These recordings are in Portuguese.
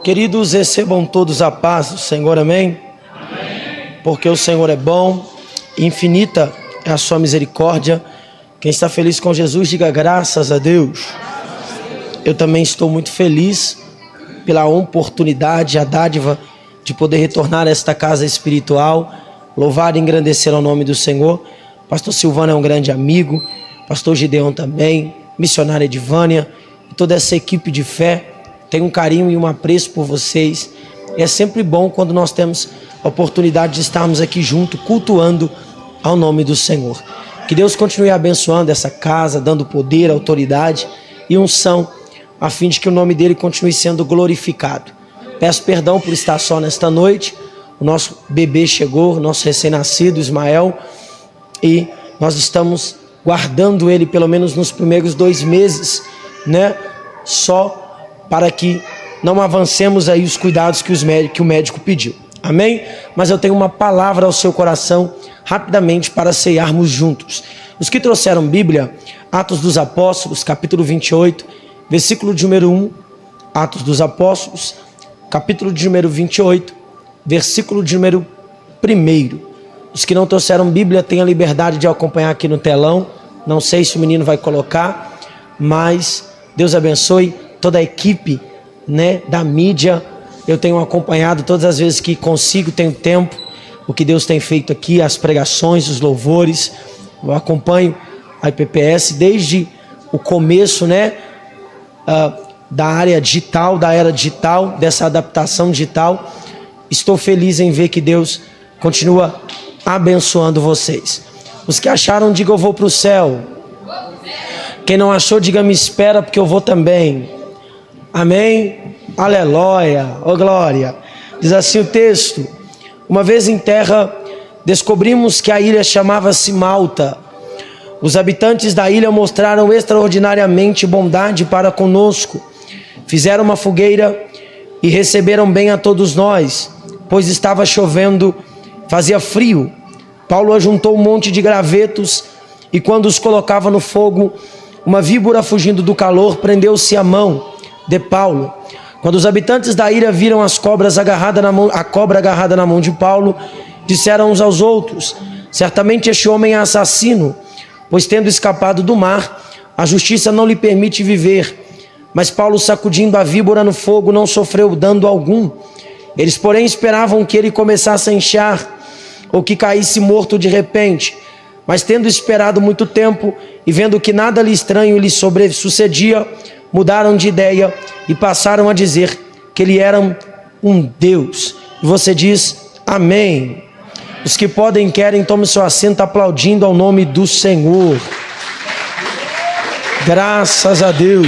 Queridos, recebam todos a paz do Senhor, amém? Amém. Porque o Senhor é bom, infinita é a sua misericórdia. Quem está feliz com Jesus, diga graças a Deus. Eu também estou muito feliz pela oportunidade, a dádiva de poder retornar a esta casa espiritual, louvar e engrandecer ao nome do Senhor. Pastor Silvano é um grande amigo, pastor Gideon também, missionária Edvânia e toda essa equipe de fé. Tenho um carinho e um apreço por vocês. E é sempre bom quando nós temos a oportunidade de estarmos aqui junto, cultuando ao nome do Senhor. Que Deus continue abençoando essa casa, dando poder, autoridade e unção, a fim de que o nome dele continue sendo glorificado. Peço perdão por estar só nesta noite. O nosso bebê chegou, o nosso recém-nascido Ismael, e nós estamos guardando ele pelo menos nos primeiros 2 meses, né? Só para que não avancemos aí os cuidados que o médico pediu. Amém? Mas eu tenho uma palavra ao seu coração, rapidamente, para ceiarmos juntos. Os que trouxeram Bíblia, Atos dos Apóstolos, capítulo 28, versículo de número 1. Atos dos Apóstolos, capítulo de número 28, versículo de número 1. Os que não trouxeram Bíblia têm a liberdade de acompanhar aqui no telão. Não sei se o menino vai colocar, mas Deus abençoe toda a equipe, né, da mídia. Eu tenho acompanhado todas as vezes que consigo, tenho tempo, o que Deus tem feito aqui, as pregações, os louvores. Eu acompanho a IPPS desde o começo, né, da área digital, da era digital, dessa adaptação digital. Estou feliz em ver que Deus continua abençoando vocês. Os que acharam, diga eu vou para o céu. Quem não achou, diga me espera, porque eu vou também. Amém? Aleluia, oh glória. Diz assim o texto: uma vez em terra, descobrimos que a ilha chamava-se Malta. Os habitantes da ilha mostraram extraordinariamente bondade para conosco. Fizeram uma fogueira e receberam bem a todos nós, pois estava chovendo, fazia frio. Paulo ajuntou um monte de gravetos e quando os colocava no fogo, uma víbora fugindo do calor prendeu-se à mão de Paulo. Quando os habitantes da ilha viram a cobra agarrada na mão de Paulo, disseram uns aos outros: certamente este homem é assassino, pois tendo escapado do mar, a justiça não lhe permite viver. Mas Paulo, sacudindo a víbora no fogo, não sofreu dano algum. Eles, porém, esperavam que ele começasse a inchar ou que caísse morto de repente. Mas tendo esperado muito tempo e vendo que nada lhe estranho lhe sucedia, mudaram de ideia e passaram a dizer que ele era um Deus. E você diz amém. Os que podem e querem, tomem seu assento aplaudindo ao nome do Senhor. Graças a Deus.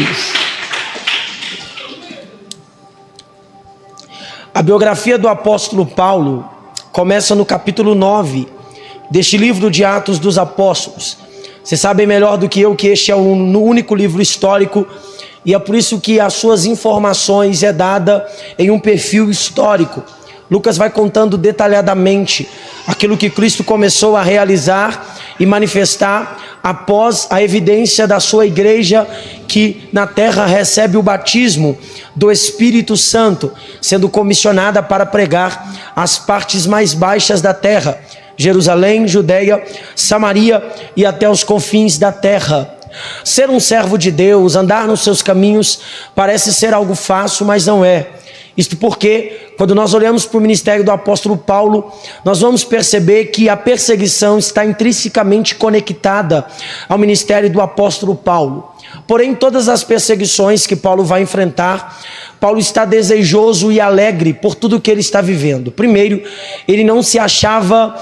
A biografia do apóstolo Paulo começa no capítulo 9 deste livro de Atos dos Apóstolos. Vocês sabem melhor do que eu que este é o único livro histórico, e é por isso que as suas informações é dada em um perfil histórico. Lucas vai contando detalhadamente aquilo que Cristo começou a realizar e manifestar após a evidência da sua igreja, que na terra recebe o batismo do Espírito Santo, sendo comissionada para pregar as partes mais baixas da terra: Jerusalém, Judeia, Samaria e até os confins da terra. Ser um servo de Deus, andar nos seus caminhos, parece ser algo fácil, mas não é. Isto porque, quando nós olhamos para o ministério do apóstolo Paulo, nós vamos perceber que a perseguição está intrinsecamente conectada ao ministério do apóstolo Paulo. Porém, todas as perseguições que Paulo vai enfrentar, Paulo está desejoso e alegre por tudo que ele está vivendo. Primeiro, ele não se achava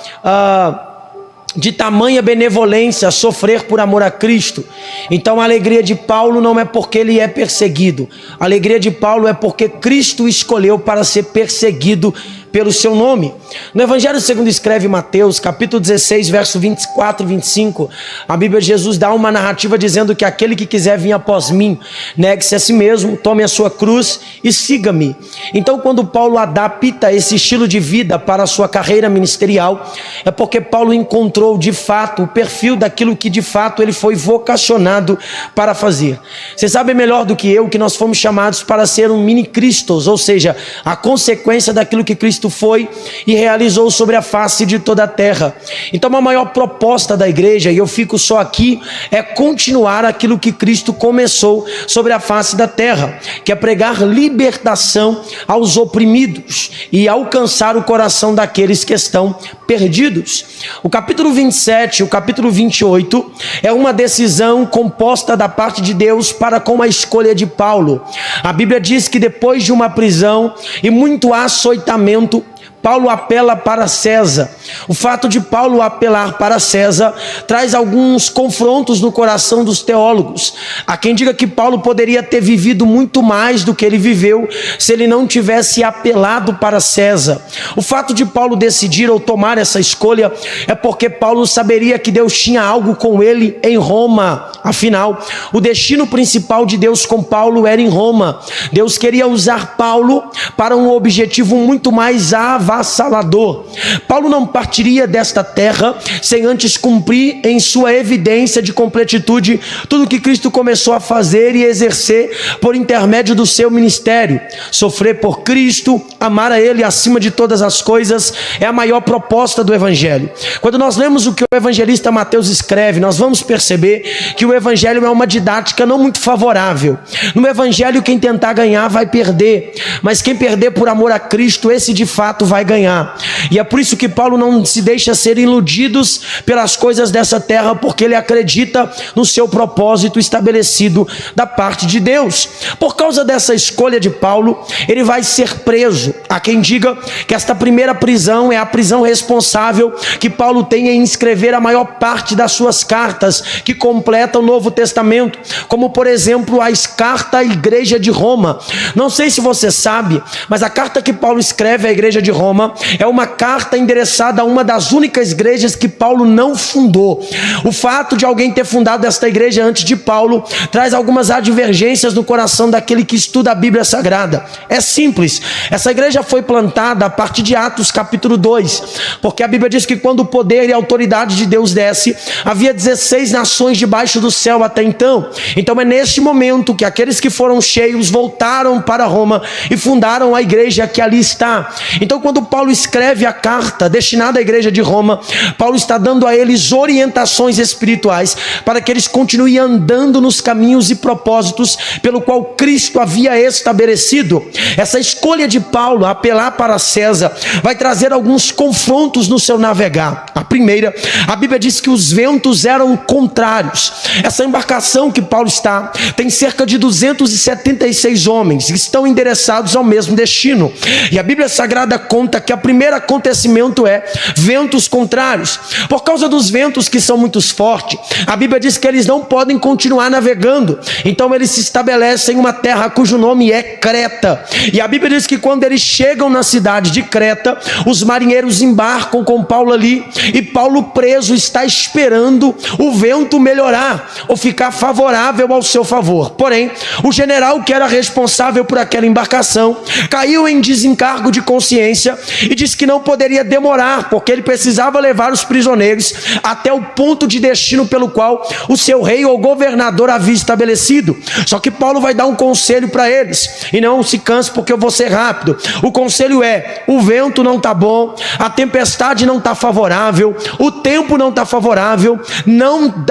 de tamanha benevolência sofrer por amor a Cristo. Então a alegria de Paulo não é porque ele é perseguido. A alegria de Paulo é porque Cristo escolheu para ser perseguido pelo seu nome. No Evangelho segundo escreve Mateus, capítulo 16, verso 24 e 25, a Bíblia de Jesus dá uma narrativa dizendo que aquele que quiser vir após mim, negue-se a si mesmo, tome a sua cruz e siga-me. Então, quando Paulo adapta esse estilo de vida para a sua carreira ministerial, é porque Paulo encontrou de fato o perfil daquilo que de fato ele foi vocacionado para fazer. Você sabe melhor do que eu que nós fomos chamados para ser um mini Cristos, ou seja, a consequência daquilo que Cristo foi e realizou sobre a face de toda a terra. Então a maior proposta da igreja, e eu fico só aqui, é continuar aquilo que Cristo começou sobre a face da terra, que é pregar libertação aos oprimidos e alcançar o coração daqueles que estão perdidos. O capítulo 27, o capítulo 28 é uma decisão composta da parte de Deus para com a escolha de Paulo. A Bíblia diz que depois de uma prisão e muito açoitamento, Paulo apela para César. O fato de Paulo apelar para César traz alguns confrontos no coração dos teólogos. Há quem diga que Paulo poderia ter vivido muito mais do que ele viveu se ele não tivesse apelado para César. O fato de Paulo decidir ou tomar essa escolha é porque Paulo saberia que Deus tinha algo com ele em Roma. Afinal, o destino principal de Deus com Paulo era em Roma. Deus queria usar Paulo para um objetivo muito mais avassalador. Paulo não partiria desta terra sem antes cumprir em sua evidência de completitude tudo que Cristo começou a fazer e exercer por intermédio do seu ministério. Sofrer por Cristo, amar a Ele acima de todas as coisas, é a maior proposta do Evangelho. Quando nós lemos o que o evangelista Mateus escreve, nós vamos perceber que o Evangelho é uma didática não muito favorável. No Evangelho, quem tentar ganhar vai perder, mas quem perder por amor a Cristo, esse de fato vai ganhar. E é por isso que Paulo não se deixa ser iludidos pelas coisas dessa terra, porque ele acredita no seu propósito estabelecido da parte de Deus. Por causa dessa escolha de Paulo, ele vai ser preso. Há quem diga que esta primeira prisão é a prisão responsável que Paulo tem em escrever a maior parte das suas cartas que completam o Novo Testamento, como por exemplo a carta à igreja de Roma. Não sei se você sabe, mas a carta que Paulo escreve à igreja de Roma é uma carta endereçada a uma das únicas igrejas que Paulo não fundou. O fato de alguém ter fundado esta igreja antes de Paulo traz algumas advergências no coração daquele que estuda a Bíblia Sagrada. É simples, essa igreja foi plantada a partir de Atos capítulo 2, porque a Bíblia diz que quando o poder e a autoridade de Deus desce, havia 16 nações debaixo do céu até então. Então é neste momento que aqueles que foram cheios voltaram para Roma e fundaram a igreja que ali está. Então quando Paulo escreve a carta destinada à igreja de Roma, Paulo está dando a eles orientações espirituais para que eles continuem andando nos caminhos e propósitos pelo qual Cristo havia estabelecido. Essa escolha de Paulo apelar para César vai trazer alguns confrontos no seu navegar. A primeira, a Bíblia diz que os ventos eram contrários. Essa embarcação que Paulo está tem cerca de 276 homens que estão endereçados ao mesmo destino. E a Bíblia Sagrada conta que o primeiro acontecimento é ventos contrários. Por causa dos ventos que são muito fortes, a Bíblia diz que eles não podem continuar navegando. Então eles se estabelecem em uma terra cujo nome é Creta. E a Bíblia diz que quando eles chegam na cidade de Creta, os marinheiros embarcam com Paulo ali, e Paulo preso está esperando o vento melhorar ou ficar favorável ao seu favor. Porém, o general que era responsável por aquela embarcação caiu em desencargo de consciência e disse que não poderia demorar, porque ele precisava levar os prisioneiros até o ponto de destino pelo qual o seu rei ou governador havia estabelecido. Só que Paulo vai dar um conselho para eles, e não se canse porque eu vou ser rápido. O conselho é: o vento não está bom, a tempestade não está favorável, o tempo não está favorável,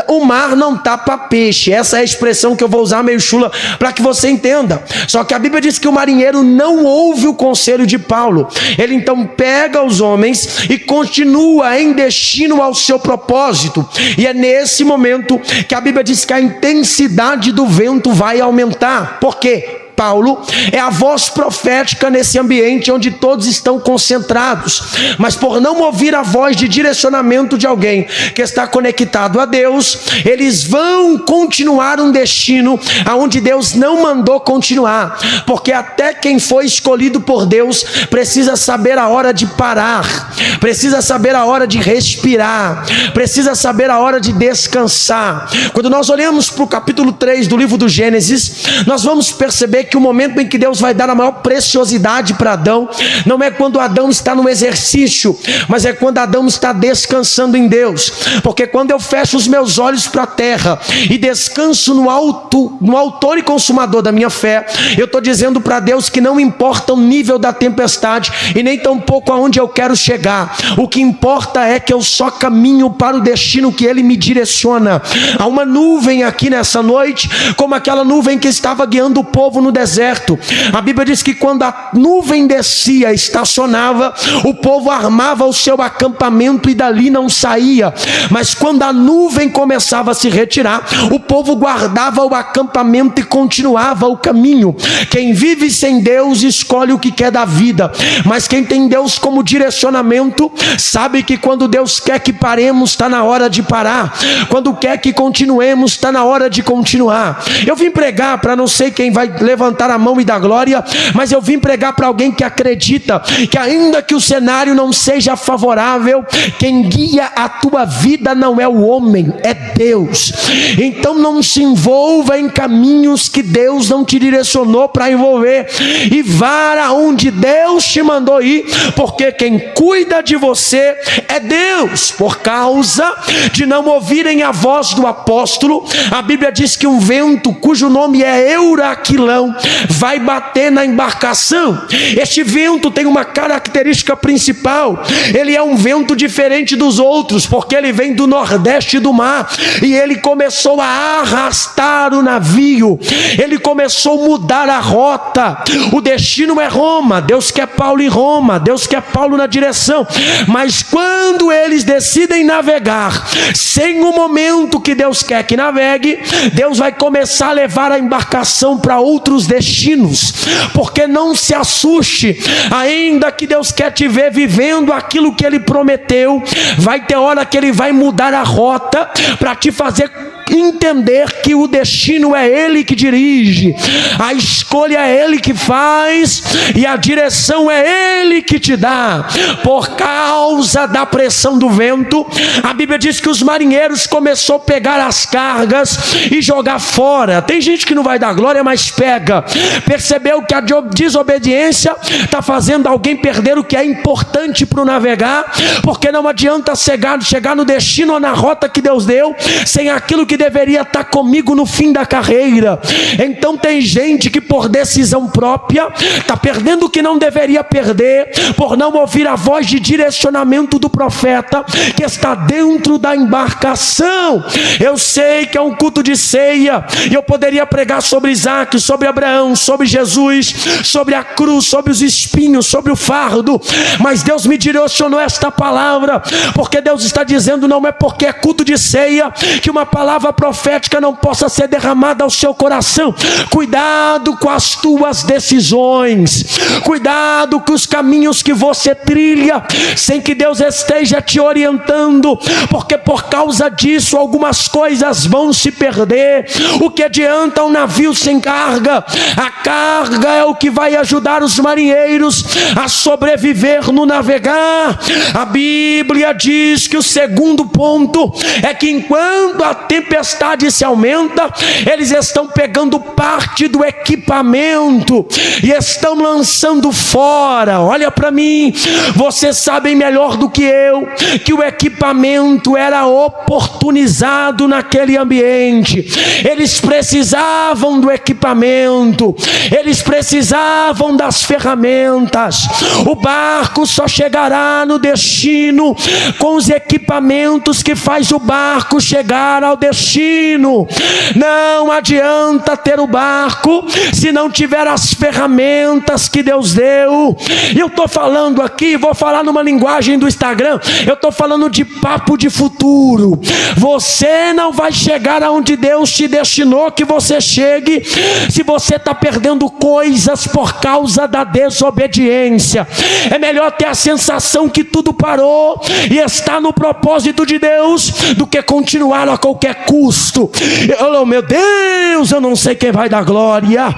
o mar não está para peixe. Essa é a expressão que eu vou usar meio chula para que você entenda. Só que a Bíblia diz que o marinheiro não ouve o conselho de Paulo. Ele então pega os homens e continua em destino ao seu propósito. E é nesse momento que a Bíblia diz que a intensidade do vento vai aumentar. Por quê? Paulo é a voz profética nesse ambiente onde todos estão concentrados, mas por não ouvir a voz de direcionamento de alguém que está conectado a Deus, eles vão continuar um destino aonde Deus não mandou continuar, porque até quem foi escolhido por Deus precisa saber a hora de parar, precisa saber a hora de respirar, precisa saber a hora de descansar. Quando nós olhamos para o capítulo 3 do livro do Gênesis, nós vamos perceber que o momento em que Deus vai dar a maior preciosidade para Adão, não é quando Adão está no exercício, mas é quando Adão está descansando em Deus, porque quando eu fecho os meus olhos para a terra e descanso no autor e consumador da minha fé, eu estou dizendo para Deus que não importa o nível da tempestade e nem tampouco aonde eu quero chegar, o que importa é que eu só caminho para o destino que Ele me direciona. Há uma nuvem aqui nessa noite, como aquela nuvem que estava guiando o povo no deserto. A Bíblia diz que quando a nuvem descia, estacionava, o povo armava o seu acampamento e dali não saía, mas quando a nuvem começava a se retirar, o povo guardava o acampamento e continuava o caminho. Quem vive sem Deus escolhe o que quer da vida, mas quem tem Deus como direcionamento sabe que quando Deus quer que paremos, está na hora de parar, quando quer que continuemos, está na hora de continuar. Eu vim pregar para não sei quem vai levantar a mão e dar glória, mas eu vim pregar para alguém que acredita que ainda que o cenário não seja favorável, quem guia a tua vida não é o homem, é Deus. Então não se envolva em caminhos que Deus não te direcionou para envolver, e vá aonde Deus te mandou ir, porque quem cuida de você é Deus. Por causa de não ouvirem a voz do apóstolo, a Bíblia diz que um vento cujo nome é Euraquilão vai bater na embarcação. Este vento tem uma característica principal: ele é um vento diferente dos outros, porque ele vem do nordeste do mar, e ele começou a arrastar o navio, ele começou a mudar a rota. O destino é Roma, Deus quer Paulo em Roma, Deus quer Paulo na direção, mas quando eles decidem navegar sem o momento que Deus quer que navegue, Deus vai começar a levar a embarcação para outros destinos. Porque não se assuste, ainda que Deus quer te ver vivendo aquilo que Ele prometeu, vai ter hora que Ele vai mudar a rota para te fazer entender que o destino é Ele que dirige, a escolha é Ele que faz e a direção é Ele que te dá. Por causa da pressão do vento, a Bíblia diz que os marinheiros começaram a pegar as cargas e jogar fora. Tem gente que não vai dar glória, mas pega. Percebeu que a desobediência está fazendo alguém perder o que é importante para o navegar, porque não adianta chegar no destino ou na rota que Deus deu sem aquilo que deveria estar comigo no fim da carreira. Então tem gente que por decisão própria está perdendo o que não deveria perder, por não ouvir a voz de direcionamento do profeta que está dentro da embarcação. Eu sei que é um culto de ceia, e eu poderia pregar sobre Isaac, sobre Abraão, sobre Jesus, sobre a cruz, sobre os espinhos, sobre o fardo, mas Deus me direcionou esta palavra, porque Deus está dizendo: não é porque é culto de ceia que uma palavra profética não possa ser derramada ao seu coração. Cuidado com as tuas decisões, cuidado com os caminhos que você trilha sem que Deus esteja te orientando, porque por causa disso algumas coisas vão se perder. O que adianta um navio sem carga? A carga é o que vai ajudar os marinheiros a sobreviver no navegar. A Bíblia diz que o segundo ponto é que enquanto a tempestade se aumenta, eles estão pegando parte do equipamento e estão lançando fora. Olha para mim, vocês sabem melhor do que eu que o equipamento era oportunizado naquele ambiente. Eles precisavam do equipamento, eles precisavam das ferramentas. O barco só chegará no destino com os equipamentos que faz o barco chegar ao destino. Não adianta ter o barco se não tiver as ferramentas que Deus deu. E eu estou falando aqui, vou falar numa linguagem do Instagram, eu estou falando de papo de futuro. Você não vai chegar aonde Deus te destinou que você chegue se você você está perdendo coisas por causa da desobediência. É melhor ter a sensação que tudo parou e está no propósito de Deus do que continuar a qualquer custo. Oh, meu Deus, eu não sei quem vai dar glória.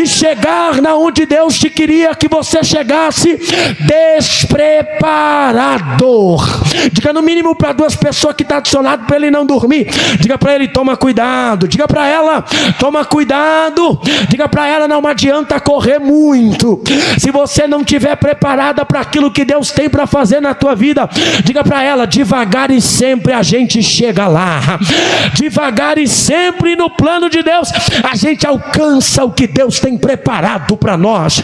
E chegar na onde Deus te queria que você chegasse despreparador. Diga no mínimo para duas pessoas que estão do seu lado, para ele não dormir. Diga para ele, toma cuidado. Diga para ela, toma cuidado. Diga para ela, não adianta correr muito. Se você não estiver preparada para aquilo que Deus tem para fazer na tua vida, diga para ela, devagar e sempre a gente chega lá. Devagar e sempre no plano de Deus a gente alcança o que Deus tem preparado para nós.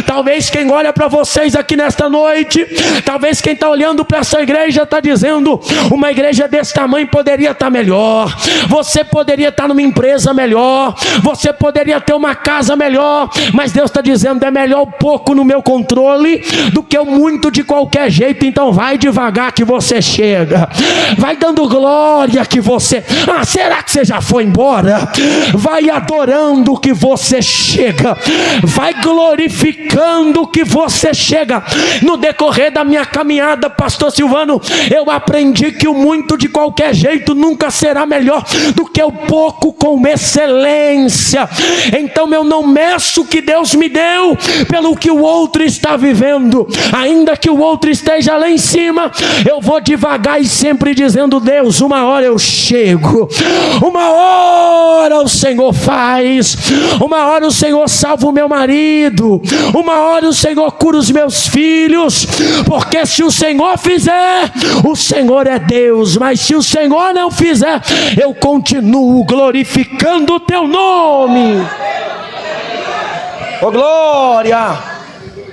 Talvez quem olha para vocês aqui nesta noite, talvez quem está olhando para essa igreja está dizendo, uma igreja desse tamanho poderia estar melhor, você poderia estar numa empresa melhor, você poderia ter uma casa melhor, mas Deus está dizendo, é melhor o pouco no meu controle do que o muito de qualquer jeito. Então vai devagar que você chega, vai dando glória que você, será que você já foi embora? Vai adorando que você chega, vai glorificando que você chega. No decorrer da minha caminhada, pastor Silvano, eu aprendi que o muito de qualquer jeito nunca será melhor do que o pouco com excelência. Então eu não meço o que Deus me deu pelo que o outro está vivendo, ainda que o outro esteja lá em cima, eu vou devagar e sempre dizendo, Deus, uma hora eu chego, uma hora o Senhor faz, uma hora o Senhor salva o meu marido, uma hora o Senhor cura os meus filhos, porque se o Senhor fizer, o Senhor é Deus, mas se o Senhor não fizer, eu continuo glorificando o teu nome. Oh glória!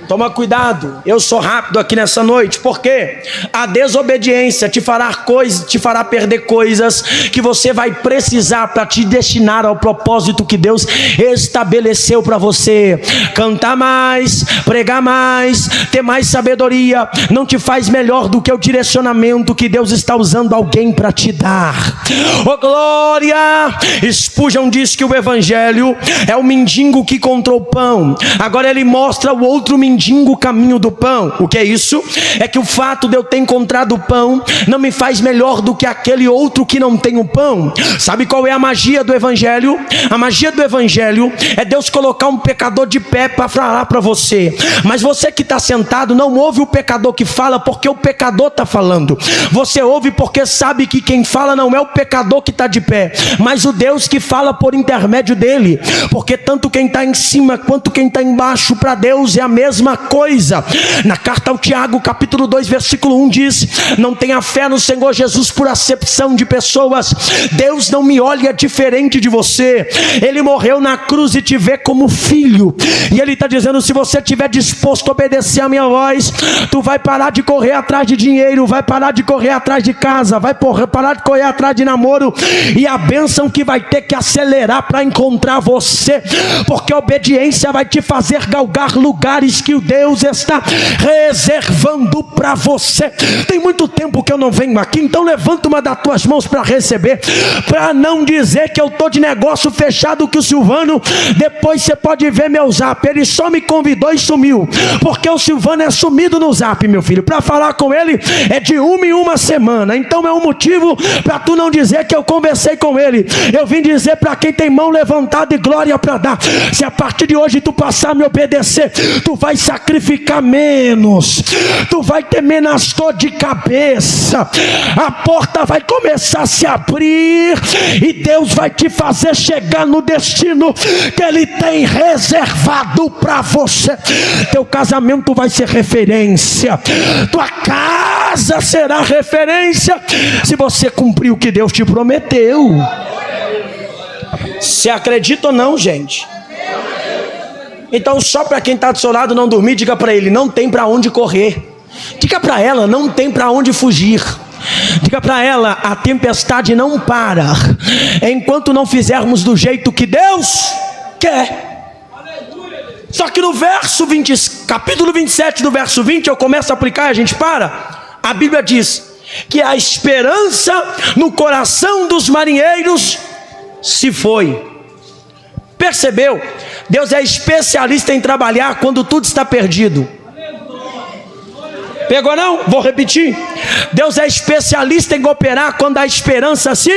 Toma cuidado, eu sou rápido aqui nessa noite, porque a desobediência te fará perder coisas que você vai precisar para te destinar ao propósito que Deus estabeleceu para você. Cantar mais, pregar mais, ter mais sabedoria, não te faz melhor do que o direcionamento que Deus está usando alguém para te dar. Oh glória! Spurgeon diz que o evangelho é o mendigo que encontrou pão. Agora ele mostra o outro mendigo o caminho do pão. O que é isso? É que o fato de eu ter encontrado o pão não me faz melhor do que aquele outro que não tem o pão. Sabe qual é a magia do evangelho? A magia do evangelho é Deus colocar um pecador de pé para falar para você, mas você que está sentado não ouve o pecador que fala porque o pecador está falando. Você ouve porque sabe que quem fala não é o pecador que está de pé, mas o Deus que fala por intermédio dele, porque tanto quem está em cima quanto quem está embaixo, para Deus é a mesma coisa. Na carta ao Tiago, capítulo 2, versículo 1 diz, não tenha fé no Senhor Jesus por acepção de pessoas. Deus não me olha diferente de você, Ele morreu na cruz e te vê como filho, e Ele está dizendo, se você estiver disposto a obedecer a minha voz, tu vai parar de correr atrás de dinheiro, vai parar de correr atrás de casa, vai parar de correr atrás de namoro, e a bênção que vai ter que acelerar para encontrar você, porque a obediência vai te fazer galgar lugares que o Deus está reservando para você. Tem muito tempo que eu não venho aqui, então levanta uma das tuas mãos para receber, para não dizer que eu estou de negócio fechado, que o Silvano, depois você pode ver meu zap, ele só me convidou e sumiu, porque o Silvano é sumido no zap, meu filho, para falar com ele é de uma em uma semana, então é um motivo para tu não dizer que eu conversei com ele. Eu vim dizer para quem tem mão levantada e glória para dar, se a partir de hoje tu passar a me obedecer, tu vai sacrificar menos, tu vai ter menos dor de cabeça, a porta vai começar a se abrir e Deus vai te fazer chegar no destino que Ele tem reservado para você. Teu casamento vai ser referência, tua casa será referência, se você cumprir o que Deus te prometeu. Você acredita ou não, gente? Então, só para quem está do seu lado não dormir, diga para ele, não tem para onde correr. Diga para ela, não tem para onde fugir. Diga para ela, a tempestade não para enquanto não fizermos do jeito que Deus quer. Só que no verso 20, capítulo 27 do verso 20, eu começo a aplicar e a gente para. A Bíblia diz que a esperança no coração dos marinheiros se foi. Percebeu? Deus é especialista em trabalhar quando tudo está perdido. Pegou não? Vou repetir. Deus é especialista em operar quando a esperança se...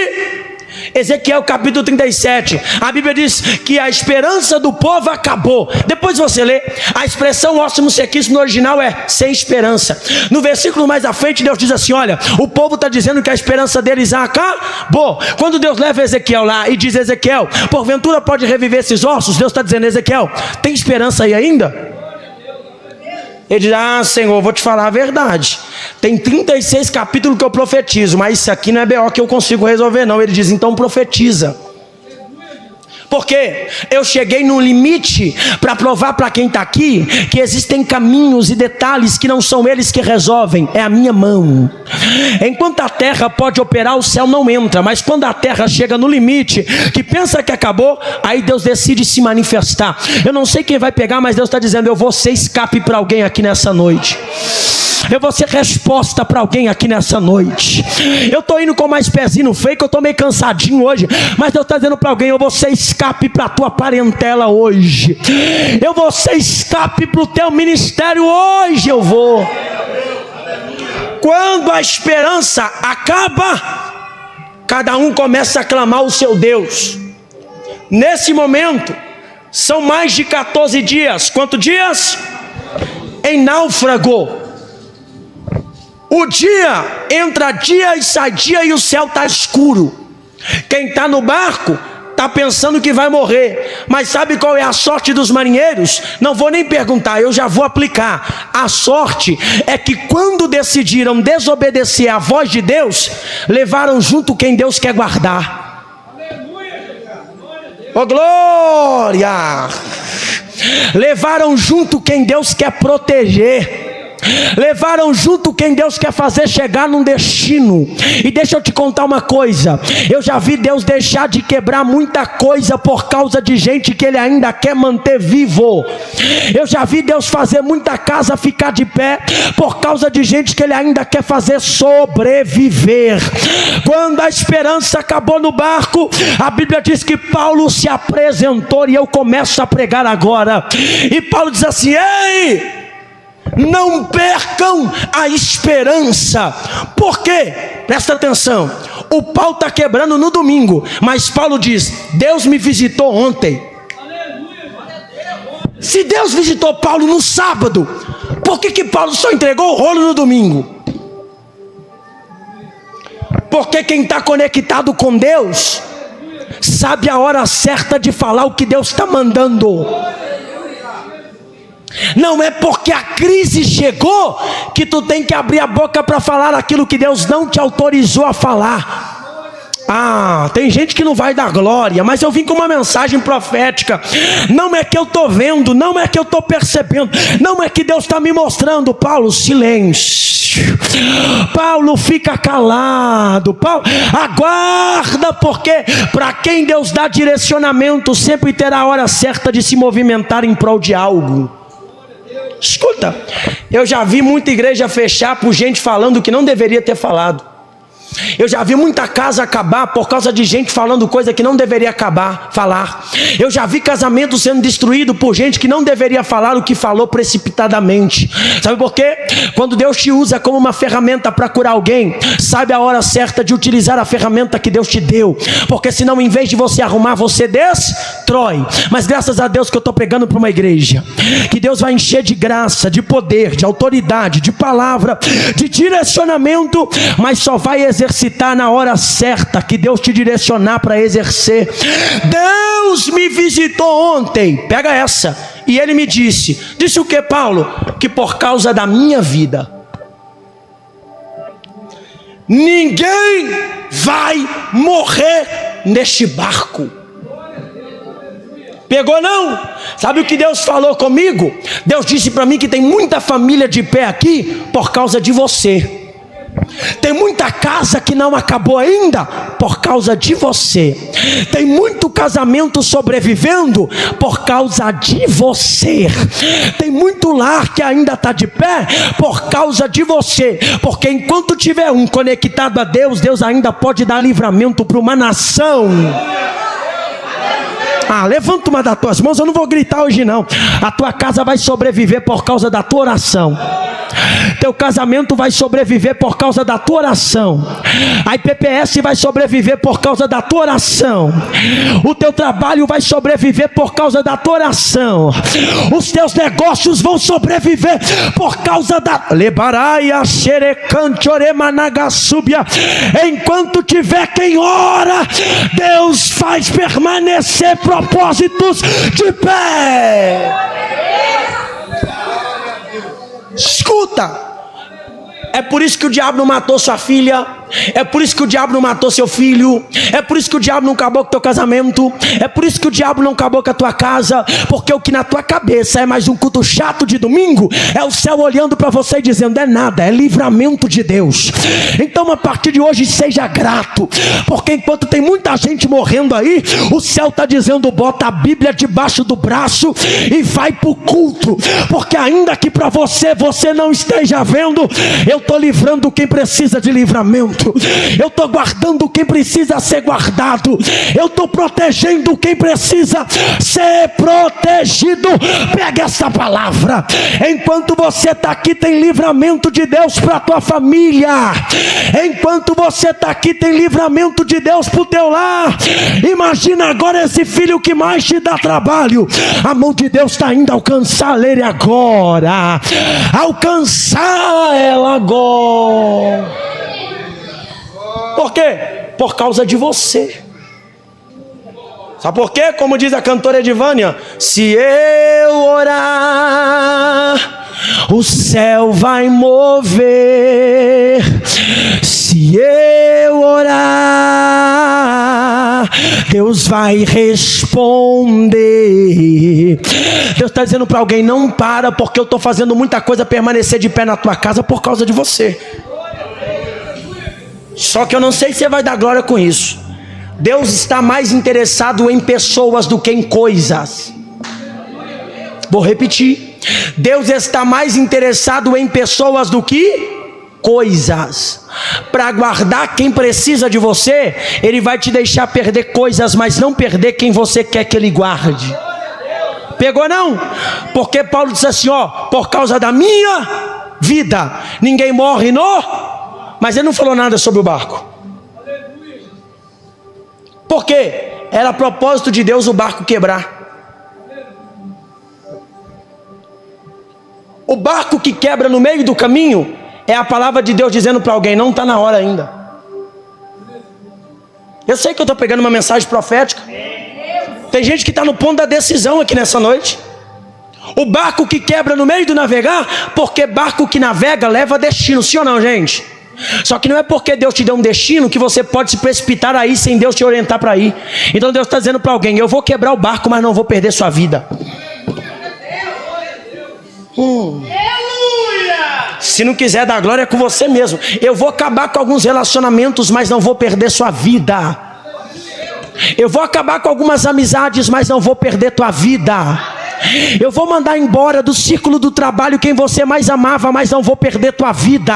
Ezequiel capítulo 37, a Bíblia diz que a esperança do povo acabou. Depois você lê, a expressão ótimo sequíssimo no original é sem esperança. No versículo mais à frente Deus diz assim, olha, o povo está dizendo que a esperança deles acabou. Quando Deus leva Ezequiel lá e diz, Ezequiel, porventura pode reviver esses ossos? Deus está dizendo, Ezequiel, tem esperança aí ainda? Ele diz, Senhor, vou te falar a verdade, tem 36 capítulos que eu profetizo, mas isso aqui não é BO que eu consigo resolver não. Ele diz, então profetiza. Porque eu cheguei no limite para provar para quem está aqui que existem caminhos e detalhes que não são eles que resolvem, é a minha mão. Enquanto a terra pode operar, o céu não entra, mas quando a terra chega no limite, que pensa que acabou, aí Deus decide se manifestar. Eu não sei quem vai pegar, mas Deus está dizendo, eu vou ser escape para alguém aqui nessa noite. Eu vou ser resposta para alguém aqui nessa noite. Eu estou indo com mais pezinho no freio, que eu estou meio cansadinho hoje, mas Deus está dizendo para alguém, eu vou ser escape para a tua parentela hoje. Eu vou ser escape para o teu ministério hoje, eu vou. Quando a esperança acaba, cada um começa a clamar o seu Deus. Nesse momento, são mais de 14 dias. Quantos dias? Em náufrago. O dia, entra dia e sai dia e o céu está escuro. Quem está no barco está pensando que vai morrer. Mas sabe qual é a sorte dos marinheiros? Não vou nem perguntar, eu já vou aplicar. A sorte é que quando decidiram desobedecer à voz de Deus, levaram junto quem Deus quer guardar. Oh glória! Levaram junto quem Deus quer proteger. Levaram junto quem Deus quer fazer chegar num destino. E deixa eu te contar uma coisa, eu já vi Deus deixar de quebrar muita coisa por causa de gente que Ele ainda quer manter vivo. Eu já vi Deus fazer muita casa ficar de pé por causa de gente que Ele ainda quer fazer sobreviver. Quando a esperança acabou no barco, a Bíblia diz que Paulo se apresentou, e eu começo a pregar agora. E Paulo diz assim, ei, não percam a esperança. Por quê? Presta atenção, o pau está quebrando no domingo, mas Paulo diz, Deus me visitou ontem. Se Deus visitou Paulo no sábado, por que Paulo só entregou o rolo no domingo? Porque quem está conectado com Deus sabe a hora certa de falar o que Deus está mandando. Não é porque a crise chegou que tu tem que abrir a boca para falar aquilo que Deus não te autorizou a falar. Tem gente que não vai dar glória, mas eu vim com uma mensagem profética. Não é que eu estou vendo, não é que eu estou percebendo, não é que Deus está me mostrando. Paulo, silêncio. Paulo, fica calado. Paulo, aguarda, porque para quem Deus dá direcionamento, sempre terá a hora certa de se movimentar em prol de algo. Escuta, eu já vi muita igreja fechar por gente falando que não deveria ter falado. Eu já vi muita casa acabar por causa de gente falando coisa que não deveria falar. Eu já vi casamento sendo destruído por gente que não deveria falar o que falou precipitadamente. Sabe por quê? Quando Deus te usa como uma ferramenta para curar alguém, sabe a hora certa de utilizar a ferramenta que Deus te deu. Porque senão, em vez de você arrumar, você destrói. Mas graças a Deus que eu estou pregando para uma igreja que Deus vai encher de graça, de poder, de autoridade, de palavra, de direcionamento, mas só vai exercitar na hora certa que Deus te direcionar para exercer. Deus me visitou ontem, pega essa, e Ele me disse o que, Paulo? Que por causa da minha vida ninguém vai morrer neste barco. Pegou não? Sabe o que Deus falou comigo? Deus disse para mim que tem muita família de pé aqui por causa de você. Tem muita casa que não acabou ainda por causa de você. Tem muito casamento sobrevivendo por causa de você. Tem muito lar que ainda está de pé por causa de você. Porque enquanto tiver um conectado a Deus, Deus ainda pode dar livramento para uma nação. Levanta uma das tuas mãos, eu não vou gritar hoje não. A tua casa vai sobreviver por causa da tua oração. Teu casamento vai sobreviver por causa da tua oração. A IPPS vai sobreviver por causa da tua oração. O teu trabalho vai sobreviver por causa da tua oração. Os teus negócios vão sobreviver por causa da Lebaraia xerecante oremanagasúbia. Enquanto tiver quem ora, Deus faz permanecer propósitos de pé. Escuta, é por isso que o diabo não matou sua filha, é por isso que o diabo não matou seu filho, é por isso que o diabo não acabou com o teu casamento, é por isso que o diabo não acabou com a tua casa, porque o que na tua cabeça é mais um culto chato de domingo, é o céu olhando para você e dizendo, é nada, é livramento de Deus. Então a partir de hoje seja grato, porque enquanto tem muita gente morrendo aí, o céu está dizendo, bota a Bíblia debaixo do braço e vai para o culto, porque ainda que para você não esteja vendo, eu estou livrando quem precisa de livramento. Eu estou guardando quem precisa ser guardado. Eu estou protegendo quem precisa ser protegido. Pega essa palavra. Enquanto você está aqui, tem livramento de Deus para a tua família. Enquanto você está aqui, tem livramento de Deus para o teu lar. Imagina agora esse filho que mais te dá trabalho. A mão de Deus está indo alcançar ele agora. Alcançar ela agora. Por quê? Por causa de você. Sabe por quê? Como diz a cantora Edivânia, se eu orar, o céu vai mover. Se eu orar, Deus vai responder. Deus está dizendo para alguém, não para, porque eu estou fazendo muita coisa permanecer de pé na tua casa por causa de você. Só que eu não sei se você vai dar glória com isso. Deus está mais interessado em pessoas do que em coisas. Vou repetir. Deus está mais interessado em pessoas do que coisas. Para guardar quem precisa de você, Ele vai te deixar perder coisas, mas não perder quem você quer que Ele guarde. Pegou não? Porque Paulo disse assim, por causa da minha vida, ninguém morre Mas ele não falou nada sobre o barco. Por quê? Era propósito de Deus o barco quebrar. O barco que quebra no meio do caminho é a palavra de Deus dizendo para alguém, não está na hora ainda. Eu sei que eu estou pegando uma mensagem profética. Tem gente que está no ponto da decisão aqui nessa noite. O barco que quebra no meio do navegar, porque barco que navega leva destino, sim ou não, gente? Só que não é porque Deus te deu um destino que você pode se precipitar aí sem Deus te orientar para ir. Então Deus está dizendo para alguém, eu vou quebrar o barco, mas não vou perder sua vida. Se não quiser dar glória é com você mesmo. Eu vou acabar com alguns relacionamentos, mas não vou perder sua vida. Eu vou acabar com algumas amizades, mas não vou perder tua vida. Eu vou mandar embora do círculo do trabalho quem você mais amava, mas não vou perder tua vida.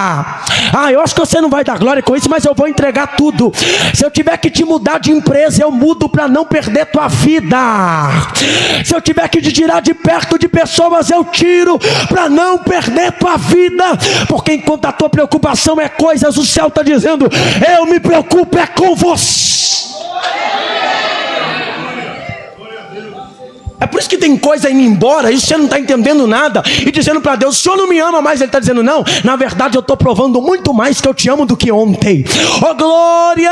Eu acho que você não vai dar glória com isso, mas eu vou entregar tudo. Se eu tiver que te mudar de empresa, eu mudo para não perder tua vida. Se eu tiver que te tirar de perto de pessoas, eu tiro para não perder tua vida. Porque enquanto a tua preocupação é coisas, o céu está dizendo, eu me preocupo é com você. É por isso que tem coisa indo embora, e você não está entendendo nada, e dizendo para Deus, o Senhor não me ama mais. Ele está dizendo, não, na verdade eu estou provando muito mais que eu te amo do que ontem. Glória,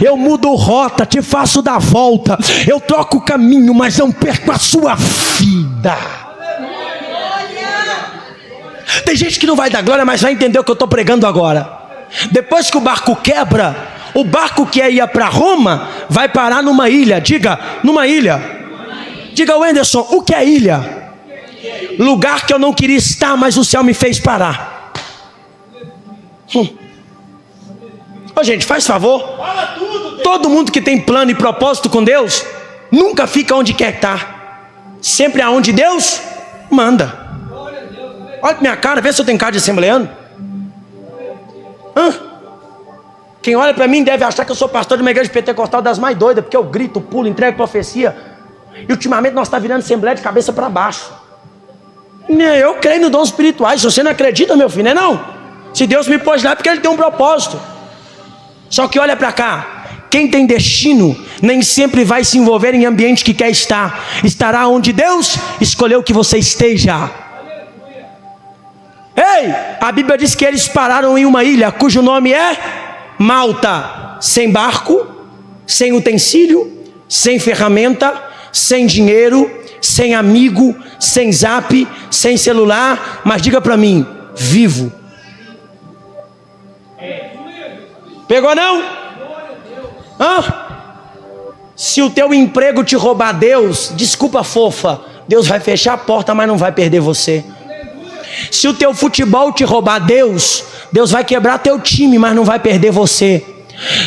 eu mudo rota, te faço dar volta, eu troco o caminho, mas não perco a sua vida. Tem gente que não vai dar glória, mas vai entender o que eu estou pregando agora. Depois que o barco quebra, o barco que ia para Roma, vai parar numa ilha. Diga, numa ilha. Diga, Wenderson, o que é ilha? Lugar que eu não queria estar, mas o céu me fez parar. Gente, faz favor. Todo mundo que tem plano e propósito com Deus, nunca fica onde quer estar. Sempre aonde Deus manda. Olha pra minha cara, vê se eu tenho cara de assembleano. Quem olha para mim deve achar que eu sou pastor de uma igreja pentecostal das mais doidas, porque eu grito, pulo, entrego profecia. E ultimamente nós estamos virando assembleia de cabeça para baixo. Eu creio nos dons espirituais. Se você não acredita, meu filho, não é não? Se Deus me pôs lá é porque Ele tem um propósito. Só que olha para cá. Quem tem destino nem sempre vai se envolver em ambiente que quer estar. Estará onde Deus escolheu que você esteja. Ei, a Bíblia diz que eles pararam em uma ilha cujo nome é Malta. Sem barco, sem utensílio, sem ferramenta, sem dinheiro, sem amigo, sem zap, sem celular. Mas diga para mim, vivo. Pegou não? Se o teu emprego te roubar Deus, desculpa fofa, Deus vai fechar a porta, mas não vai perder você. Se o teu futebol te roubar Deus, Deus vai quebrar teu time, mas não vai perder você.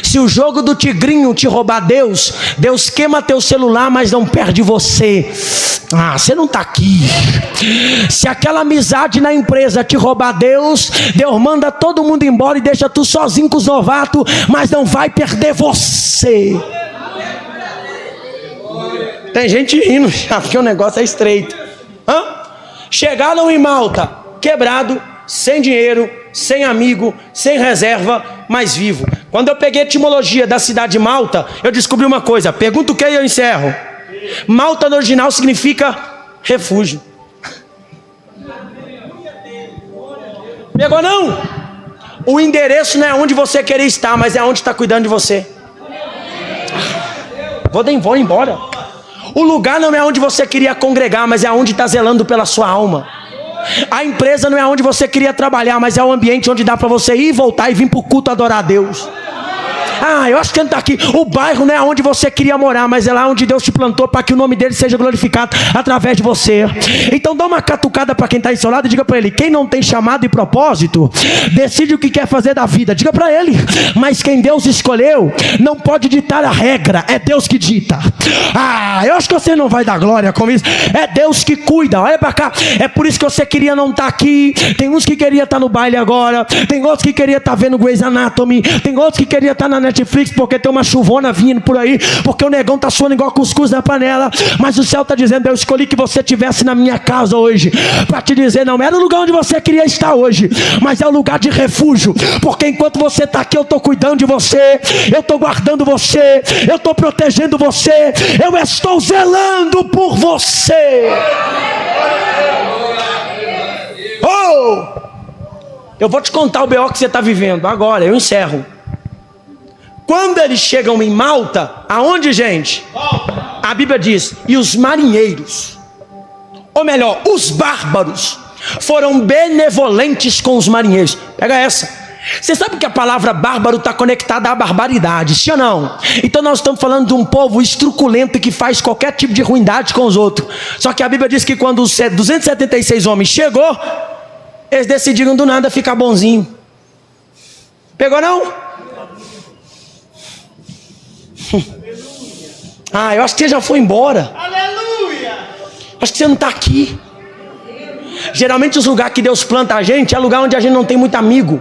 Se o jogo do tigrinho te roubar Deus, Deus queima teu celular, mas não perde você. Você não está aqui. Se aquela amizade na empresa te roubar Deus, Deus manda todo mundo embora e deixa tu sozinho com os novatos, mas não vai perder você. Tem gente rindo já, porque o negócio é estreito. Chegaram em Malta, quebrado, sem dinheiro, sem amigo, sem reserva, mas vivo. Quando eu peguei a etimologia da cidade de Malta, eu descobri uma coisa. Pergunta o que e eu encerro. Malta no original significa refúgio. Pegou não? O endereço não é onde você querer estar, mas é onde está cuidando de você. Vou embora. O lugar não é onde você queria congregar, mas é onde está zelando pela sua alma. A empresa não é onde você queria trabalhar, mas é o ambiente onde dá para você ir e voltar e vir para o culto adorar a Deus. Eu acho que ele está aqui. O bairro não é onde você queria morar, mas é lá onde Deus te plantou para que o nome dele seja glorificado através de você. Então dá uma catucada para quem está aí ao seu lado e diga para ele: quem não tem chamado e propósito, decide o que quer fazer da vida. Diga para ele: mas quem Deus escolheu não pode ditar a regra, é Deus que dita. Eu acho que você não vai dar glória com isso. É Deus que cuida. Olha para cá. É por isso que você queria não estar aqui. Tem uns que queria estar no baile agora, tem outros que queria estar vendo Grey's Anatomy, tem outros que queria estar na Netflix porque tem uma chuvona vindo por aí, porque o negão tá suando igual cuscuz na panela. Mas o céu está dizendo: eu escolhi que você estivesse na minha casa hoje, para te dizer, não era o lugar onde você queria estar hoje, mas é o lugar de refúgio, porque enquanto você está aqui, eu estou cuidando de você, eu estou guardando você, eu estou protegendo você, eu estou zelando por você. Eu vou te contar o BO que você está vivendo agora, eu encerro. Quando eles chegam em Malta, aonde, gente? A Bíblia diz: e os marinheiros, ou melhor, os bárbaros, foram benevolentes com os marinheiros. Pega essa. Você sabe que a palavra bárbaro está conectada à barbaridade, sim ou não? Então nós estamos falando de um povo estruculento que faz qualquer tipo de ruindade com os outros. Só que a Bíblia diz que quando os 276 homens chegou, eles decidiram do nada ficar bonzinho. Pegou não? Eu acho que você já foi embora. Aleluia! Acho que você não está aqui. Geralmente os lugares que Deus planta a gente é lugar onde a gente não tem muito amigo.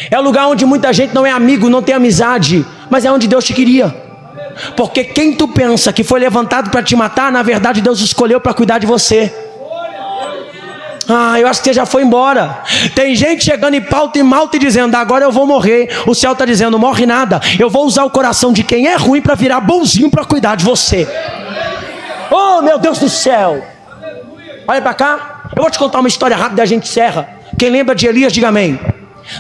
É lugar onde muita gente não é amigo, não tem amizade, mas é onde Deus te queria. Porque quem tu pensa que foi levantado para te matar, na verdade Deus escolheu para cuidar de você. Eu acho que você já foi embora. Tem gente chegando em Malta e dizendo: agora eu vou morrer. O céu está dizendo: morre nada. Eu vou usar o coração de quem é ruim para virar bonzinho para cuidar de você. Oh, meu Deus do céu. Olha para cá. Eu vou te contar uma história rápida e a gente encerra. Quem lembra de Elias, diga amém.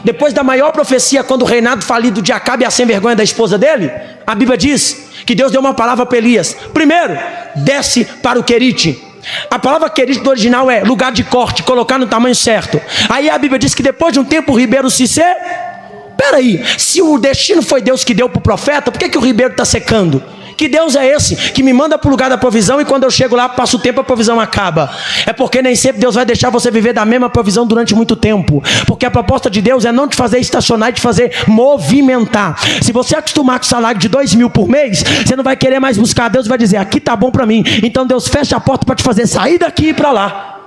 Depois da maior profecia, quando o reinado falido de Acabe e a sem vergonha da esposa dele, a Bíblia diz que Deus deu uma palavra para Elias. Primeiro, desce para o Querite. A palavra querite do original é lugar de corte, colocar no tamanho certo. Aí a Bíblia diz que depois de um tempo o ribeiro se Peraí, se o destino foi Deus que deu para o profeta, por que o ribeiro está secando? Que Deus é esse que me manda para o lugar da provisão e quando eu chego lá, passo o tempo, a provisão acaba? É porque nem sempre Deus vai deixar você viver da mesma provisão durante muito tempo. Porque a proposta de Deus é não te fazer estacionar e te fazer movimentar. Se você acostumar com o salário de 2.000 por mês, você não vai querer mais buscar. Deus vai dizer: aqui tá bom para mim. Então Deus fecha a porta para te fazer sair daqui e ir para lá.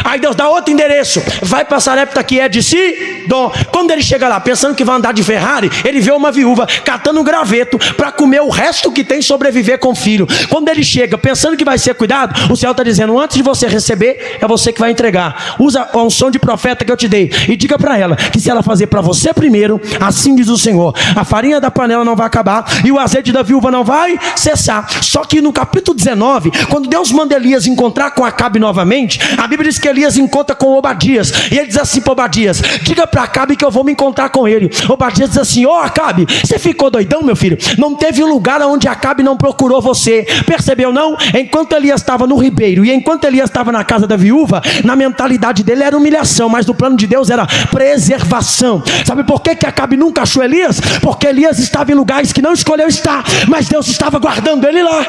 Aí Deus dá outro endereço, vai para Sarepta, que é de Sidom. Quando ele chega lá, pensando que vai andar de Ferrari, ele vê uma viúva catando um graveto para comer o resto que tem e sobreviver com o filho. Quando ele chega, pensando que vai ser cuidado, o céu está dizendo, antes de você receber, é você que vai entregar. Usa a unção de profeta que eu te dei e diga para ela, que se ela fazer para você primeiro, assim diz o Senhor, a farinha da panela não vai acabar e o azeite da viúva não vai cessar. Só que no capítulo 19, quando Deus manda Elias encontrar com Acabe novamente, a Bíblia diz que Elias encontra com Obadias, e ele diz assim para Obadias, diga para Acabe que eu vou me encontrar com ele. Obadias diz assim, Acabe, você ficou doidão, meu filho? Não teve lugar onde Acabe não procurou você, percebeu não? Enquanto Elias estava no ribeiro, e enquanto Elias estava na casa da viúva, na mentalidade dele era humilhação, mas no plano de Deus era preservação. Sabe por que Acabe nunca achou Elias? Porque Elias estava em lugares que não escolheu estar, mas Deus estava guardando ele lá.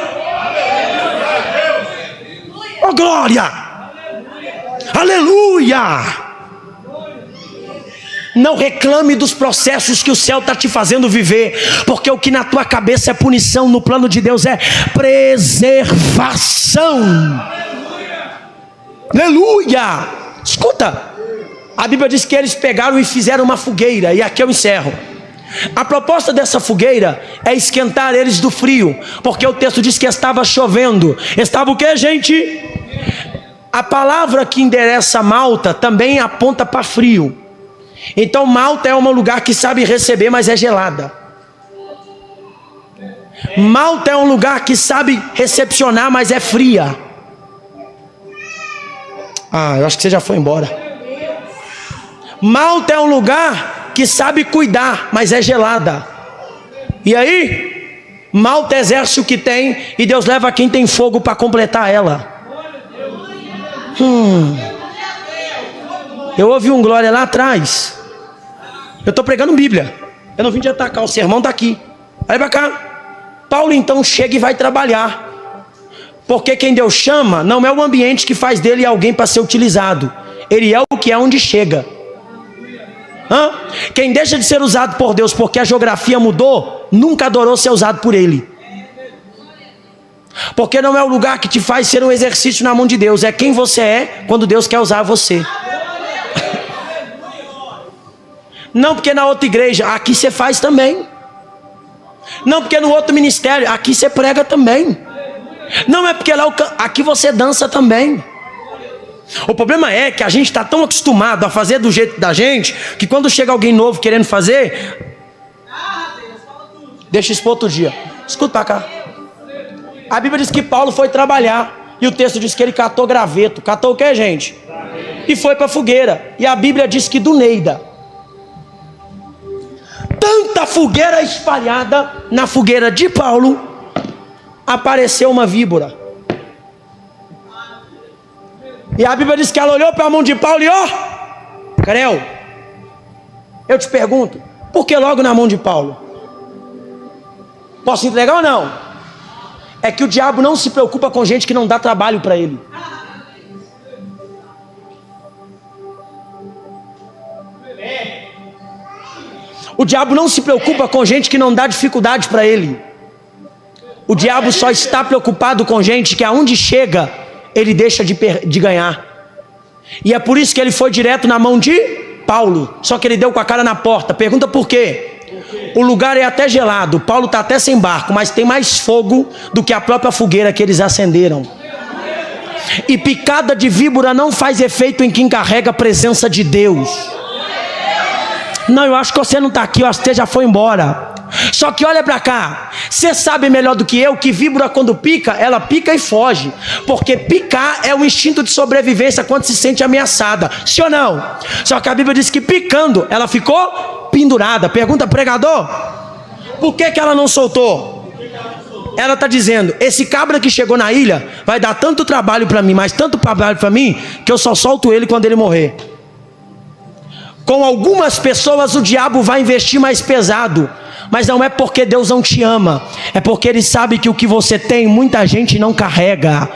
Oh glória! Aleluia! Não reclame dos processos que o céu está te fazendo viver, porque o que na tua cabeça é punição, no plano de Deus é preservação. Aleluia! Escuta, a Bíblia diz que eles pegaram e fizeram uma fogueira, e aqui eu encerro. A proposta dessa fogueira é esquentar eles do frio, porque o texto diz que estava chovendo. Estava o que, gente? A palavra que endereça Malta também aponta para frio. Então Malta é um lugar que sabe receber, mas é gelada. Malta é um lugar que sabe recepcionar, mas é fria. Eu acho que você já foi embora. Malta é um lugar que sabe cuidar, mas é gelada. E aí, Malta exerce o que tem, e Deus leva quem tem fogo para completar ela. Eu ouvi um glória lá atrás. Eu estou pregando Bíblia, eu não vim de atacar, o sermão está aqui. Olha para cá. Paulo então chega e vai trabalhar, porque quem Deus chama não é o ambiente que faz dele alguém para ser utilizado, ele é o que é onde chega. Quem deixa de ser usado por Deus porque a geografia mudou, nunca adorou ser usado por Ele. Porque não é o lugar que te faz ser um exercício na mão de Deus, é quem você é quando Deus quer usar você. Não porque na outra igreja, aqui você faz também. Não porque no outro ministério, aqui você prega também. Não é porque lá aqui você dança também. O problema é que a gente está tão acostumado a fazer do jeito da gente, que quando chega alguém novo querendo fazer, deixa isso para outro dia. Escuta para cá. A Bíblia diz que Paulo foi trabalhar, e o texto diz que ele catou graveto. Catou o que, gente? E foi para a fogueira. E a Bíblia diz que do Neida, tanta fogueira espalhada, na fogueira de Paulo apareceu uma víbora. E a Bíblia diz que ela olhou para a mão de Paulo e creu. Eu te pergunto, por que logo na mão de Paulo? Posso entregar ou não? É que o diabo não se preocupa com gente que não dá trabalho para ele. O diabo não se preocupa com gente que não dá dificuldade para ele. O diabo só está preocupado com gente que aonde chega, ele deixa de ganhar. E é por isso que ele foi direto na mão de Paulo. Só que ele deu com a cara na porta. Pergunta por quê? O lugar é até gelado, Paulo está até sem barco, mas tem mais fogo do que a própria fogueira que eles acenderam. E picada de víbora não faz efeito em quem carrega a presença de Deus. Não, eu acho que você não está aqui, eu acho que você já foi embora. Só que olha para cá, você sabe melhor do que eu que víbora quando pica, ela pica e foge. Porque picar é o instinto de sobrevivência quando se sente ameaçada, sim ou não? Só que a Bíblia diz que picando, ela ficou pendurada. Pergunta pregador, por que ela não soltou? Ela está dizendo, esse cabra que chegou na ilha vai dar tanto trabalho para mim, mas tanto trabalho para mim, que eu só solto ele quando ele morrer. Com algumas pessoas o diabo vai investir mais pesado, mas não é porque Deus não te ama, é porque Ele sabe que o que você tem, muita gente não carrega.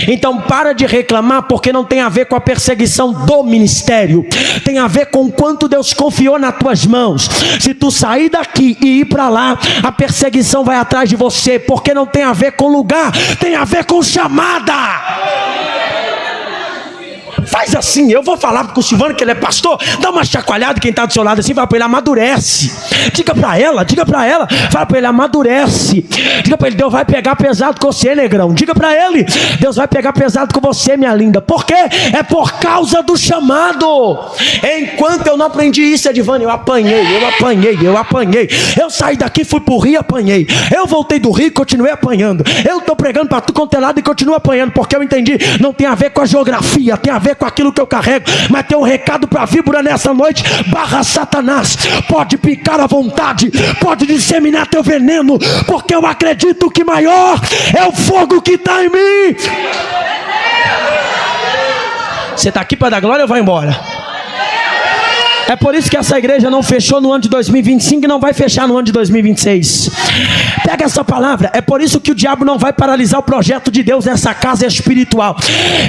Então para de reclamar, porque não tem a ver com a perseguição do ministério, tem a ver com quanto Deus confiou nas tuas mãos. Se tu sair daqui e ir para lá, a perseguição vai atrás de você, porque não tem a ver com lugar, tem a ver com chamada. Faz assim, eu vou falar com o Silvano que ele é pastor, dá uma chacoalhada quem está do seu lado assim, fala para ele, amadurece. Diga para ela, fala para ele, amadurece. Diga para ele, Deus vai pegar pesado com você, negrão. Diga para ele, Deus vai pegar pesado com você, minha linda. Por quê? É por causa do chamado. Enquanto eu não aprendi isso, Edivane, eu apanhei. Eu saí daqui, fui pro Rio e apanhei. Eu voltei do Rio e continuei apanhando. Eu estou pregando para tudo quanto é lado e continuo apanhando, porque eu entendi, não tem a ver com a geografia, tem a ver com aquilo que eu carrego. Mas tem um recado para a víbora nessa noite: barra Satanás, pode picar à vontade, pode disseminar teu veneno, porque eu acredito que maior é o fogo que está em mim. Você está aqui para dar glória ou vai embora? É por isso que essa igreja não fechou no ano de 2025 e não vai fechar no ano de 2026. Pega essa palavra. É por isso que o diabo não vai paralisar o projeto de Deus nessa casa espiritual.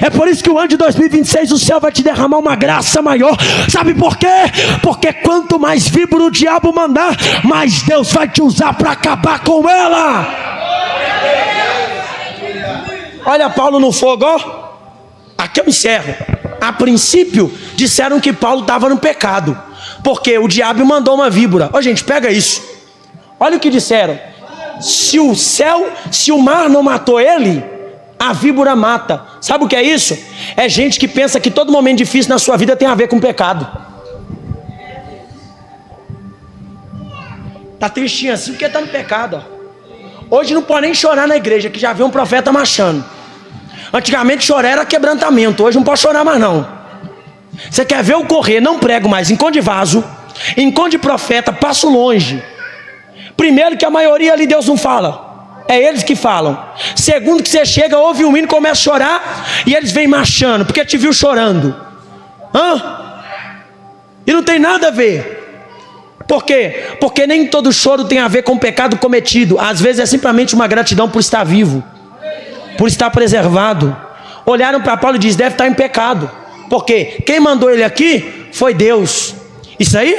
É por isso que o ano de 2026 o céu vai te derramar uma graça maior. Sabe por quê? Porque quanto mais víbora o diabo mandar, mais Deus vai te usar para acabar com ela. Olha Paulo no fogo, ó. Aqui eu encerro. A princípio disseram que Paulo estava no pecado, porque o diabo mandou uma víbora. Ó, gente, pega isso. Olha o que disseram. Se o mar não matou ele, a víbora mata. Sabe o que é isso? É gente que pensa que todo momento difícil na sua vida tem a ver com pecado. Tá tristinho assim porque tá no pecado, ó. Hoje não pode nem chorar na igreja, que já viu um profeta marchando. Antigamente chorar era quebrantamento, hoje não pode chorar mais não. Você quer ver eu correr, não prego mais, enconde vaso, enconde profeta, passo longe. Primeiro que a maioria ali Deus não fala, é eles que falam. Segundo que você chega, ouve um hino, começa a chorar, e eles vêm marchando, porque te viu chorando. E não tem nada a ver. Por quê? Porque nem todo choro tem a ver com o pecado cometido. Às vezes é simplesmente uma gratidão por estar vivo, por estar preservado. Olharam para Paulo e diz: deve estar em pecado, porque quem mandou ele aqui foi Deus. Isso aí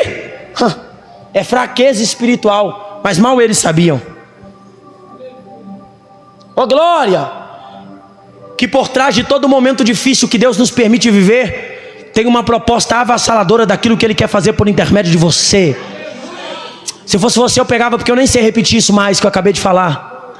é fraqueza espiritual, mas mal eles sabiam. Ó glória, que por trás de todo momento difícil que Deus nos permite viver, tem uma proposta avassaladora daquilo que Ele quer fazer por intermédio de você. Se fosse você eu pegava, porque eu nem sei repetir isso mais que eu acabei de falar.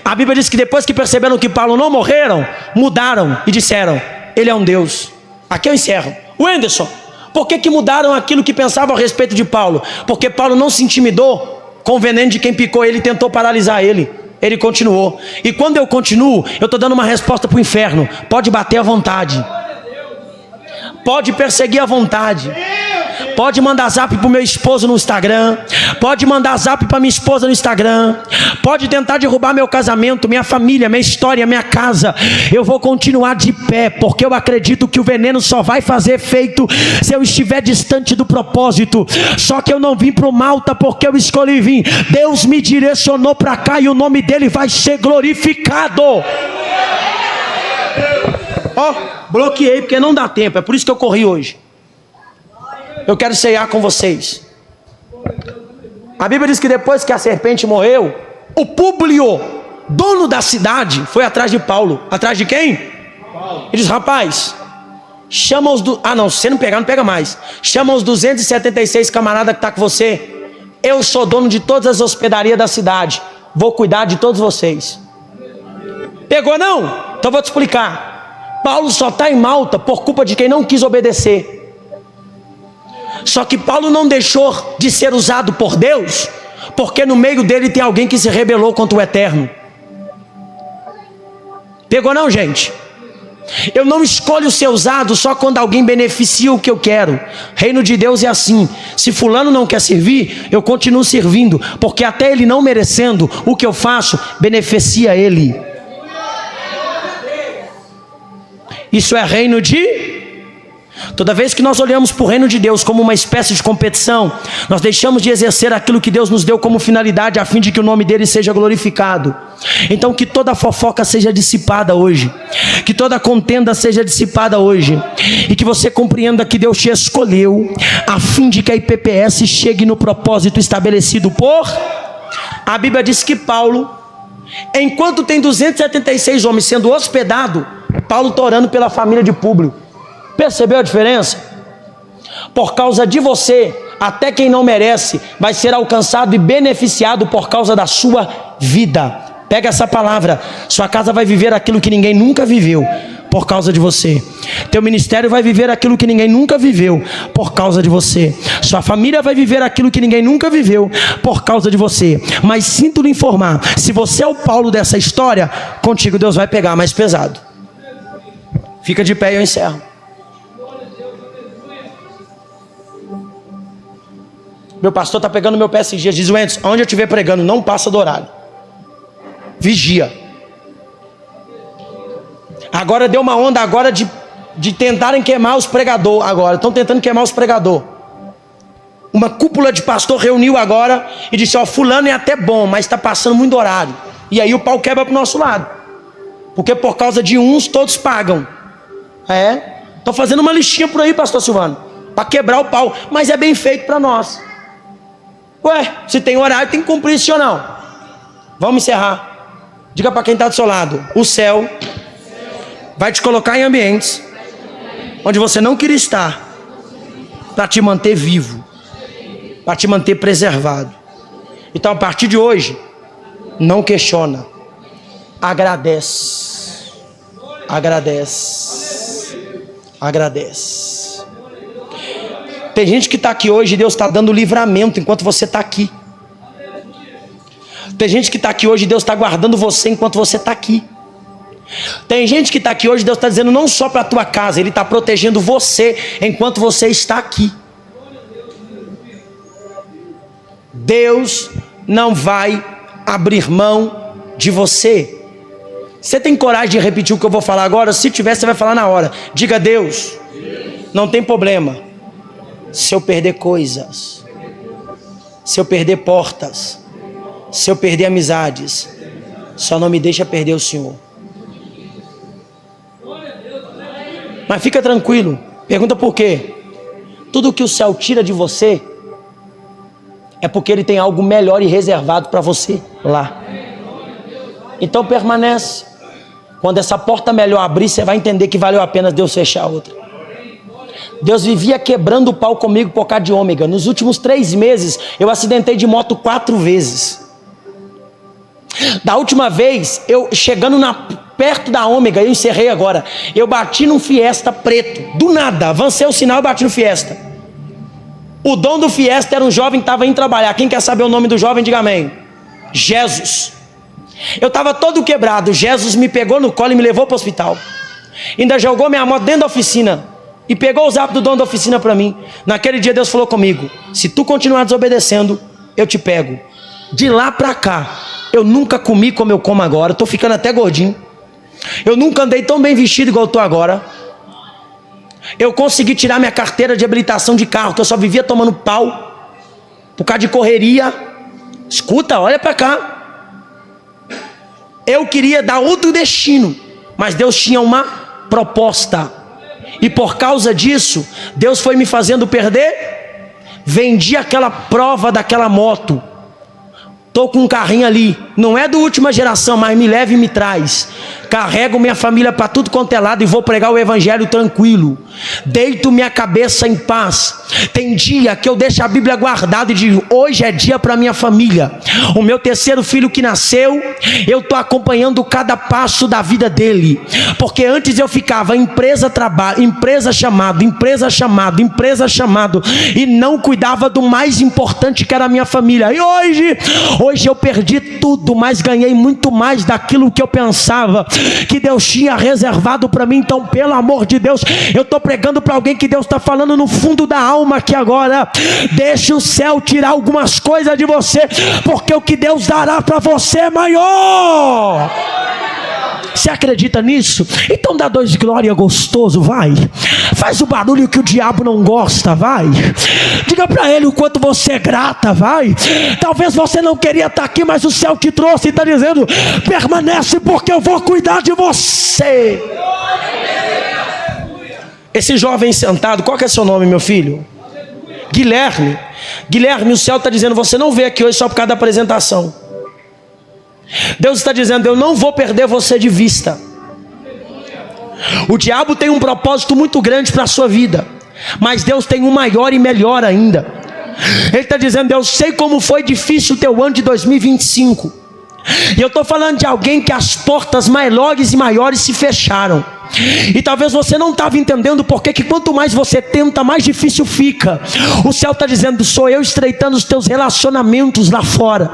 A Bíblia diz que depois que perceberam que Paulo não morreram, mudaram e disseram: ele é um Deus. Aqui eu encerro. O Anderson, por que mudaram aquilo que pensavam a respeito de Paulo? Porque Paulo não se intimidou com o veneno de quem picou ele e tentou paralisar ele. Ele continuou. E quando eu continuo, eu estou dando uma resposta para o inferno. Pode bater à vontade, pode perseguir à vontade, pode mandar zap para o meu esposo no Instagram, pode mandar zap para minha esposa no Instagram, pode tentar derrubar meu casamento, minha família, minha história, minha casa. Eu vou continuar de pé, porque eu acredito que o veneno só vai fazer efeito se eu estiver distante do propósito. Só que eu não vim para o Malta porque eu escolhi vir. Deus me direcionou para cá e o nome dele vai ser glorificado. Bloqueei porque não dá tempo, é por isso que eu corri hoje. Eu quero ceiar com vocês. A Bíblia diz que depois que a serpente morreu, o Públio, dono da cidade, foi atrás de Paulo. Atrás de quem? Paulo. Ele diz: rapaz, chama os... não, se você não pegar, não pega mais. Chama os 276 camaradas que estão com você. Eu sou dono de todas as hospedarias da cidade. Vou cuidar de todos vocês. Pegou não? Então eu vou te explicar. Paulo só está em Malta por culpa de quem não quis obedecer. Só que Paulo não deixou de ser usado por Deus, porque no meio dele tem alguém que se rebelou contra o Eterno. Pegou não, gente? Eu não escolho ser usado só quando alguém beneficia o que eu quero. Reino de Deus é assim: se fulano não quer servir, eu continuo servindo, porque até ele não merecendo, o que eu faço beneficia ele. Isso é reino de... Toda vez que nós olhamos para o reino de Deus como uma espécie de competição, nós deixamos de exercer aquilo que Deus nos deu como finalidade, a fim de que o nome dele seja glorificado. Então que toda fofoca seja dissipada hoje, que toda contenda seja dissipada hoje, e que você compreenda que Deus te escolheu a fim de que a IPPS chegue no propósito estabelecido por... A Bíblia diz que Paulo, enquanto tem 276 homens sendo hospedados, Paulo está orando pela família de Públio. Percebeu a diferença? Por causa de você, até quem não merece vai ser alcançado e beneficiado por causa da sua vida. Pega essa palavra, sua casa vai viver aquilo que ninguém nunca viveu por causa de você. Teu ministério vai viver aquilo que ninguém nunca viveu por causa de você. Sua família vai viver aquilo que ninguém nunca viveu por causa de você. Mas sinto lhe informar, se você é o Paulo dessa história, contigo Deus vai pegar mais pesado. Fica de pé e eu encerro. Meu pastor está pegando meu pé esses dias. Diz: Wendson, onde eu estiver pregando, não passa do horário. Vigia. Agora deu uma onda agora de tentarem queimar os pregadores. Agora estão tentando queimar os pregadores. Uma cúpula de pastor reuniu agora e disse: ó, fulano é até bom, mas está passando muito horário. E aí o pau quebra para o nosso lado. Porque por causa de uns todos pagam. Estão fazendo uma listinha por aí, pastor Silvano, para quebrar o pau. Mas é bem feito para nós. Ué, se tem horário tem que cumprir isso ou não? Vamos encerrar. Diga para quem está do seu lado: o céu vai te colocar em ambientes onde você não queria estar, para te manter vivo, para te manter preservado. Então, a partir de hoje, não questiona, agradece, agradece, agradece. Tem gente que está aqui hoje e Deus está dando livramento enquanto você está aqui. Tem gente que está aqui hoje e Deus está guardando você enquanto você está aqui. Tem gente que está aqui hoje, Deus está dizendo não só para a tua casa, Ele está protegendo você enquanto você está aqui. Deus não vai abrir mão de você. Você tem coragem de repetir o que eu vou falar agora? Se tiver, você vai falar na hora. Diga: Deus, não tem problema se eu perder coisas, se eu perder portas, se eu perder amizades, só não me deixa perder o Senhor. Mas fica tranquilo, pergunta por quê? Tudo que o céu tira de você é porque Ele tem algo melhor e reservado para você lá. Então permanece. Quando essa porta melhor abrir, você vai entender que valeu a pena Deus fechar outra. Deus vivia quebrando o pau comigo por causa de ômega. Nos últimos 3 meses eu acidentei de moto 4 vezes. Da última vez, eu chegando perto da ômega, eu encerrei agora, eu bati num Fiesta preto, do nada, avancei o sinal e bati no Fiesta. O dono do Fiesta era um jovem que estava indo trabalhar. Quem quer saber o nome do jovem, diga amém. Jesus. Eu estava todo quebrado. Jesus me pegou no colo e me levou para o hospital. Ainda jogou minha moto dentro da oficina e pegou o zap do dono da oficina para mim. Naquele dia Deus falou comigo: se tu continuar desobedecendo, eu te pego. De lá para cá, eu nunca comi como eu como agora. Estou ficando até gordinho. Eu nunca andei tão bem vestido igual eu estou agora. Eu consegui tirar minha carteira de habilitação de carro, que eu só vivia tomando pau por causa de correria. Escuta, olha para cá. Eu queria dar outro destino, mas Deus tinha uma proposta. E por causa disso, Deus foi me fazendo perder. Vendi aquela prova daquela moto. Estou com um carrinho ali, não é da última geração, mas me leva e me traz. Carrego minha família para tudo quanto é lado e vou pregar o evangelho tranquilo. Deito minha cabeça em paz. Tem dia que eu deixo a Bíblia guardada e digo: hoje é dia para minha família. O meu terceiro filho que nasceu, eu estou acompanhando cada passo da vida dele. Porque antes eu ficava empresa trabalho, empresa chamado, empresa chamado, empresa chamado, e não cuidava do mais importante, que era a minha família. E hoje eu perdi tudo, mas ganhei muito mais daquilo que eu pensava que Deus tinha reservado para mim. Então, pelo amor de Deus, eu estou pregando para alguém que Deus está falando no fundo da alma aqui agora: deixe o céu tirar algumas coisas de você, porque o que Deus dará para você é maior. Você acredita nisso? Então dá 2 glória gostoso, vai. Faz o barulho que o diabo não gosta, vai. Diga para ele o quanto você é grata, vai. Talvez você não queria estar aqui, mas o céu te trouxe e está dizendo: permanece, porque eu vou cuidar de você. Esse jovem sentado, qual que é seu nome, meu filho? Guilherme. Guilherme, o céu está dizendo: você não veio aqui hoje só por causa da apresentação. Deus está dizendo: eu não vou perder você de vista. O diabo tem um propósito muito grande para a sua vida, mas Deus tem um maior e melhor ainda. Ele está dizendo: eu sei como foi difícil o teu ano de 2025. E eu estou falando de alguém que as portas maiores e maiores se fecharam. E talvez você não estava entendendo porque que quanto mais você tenta, mais difícil fica. O céu está dizendo: sou eu estreitando os teus relacionamentos lá fora,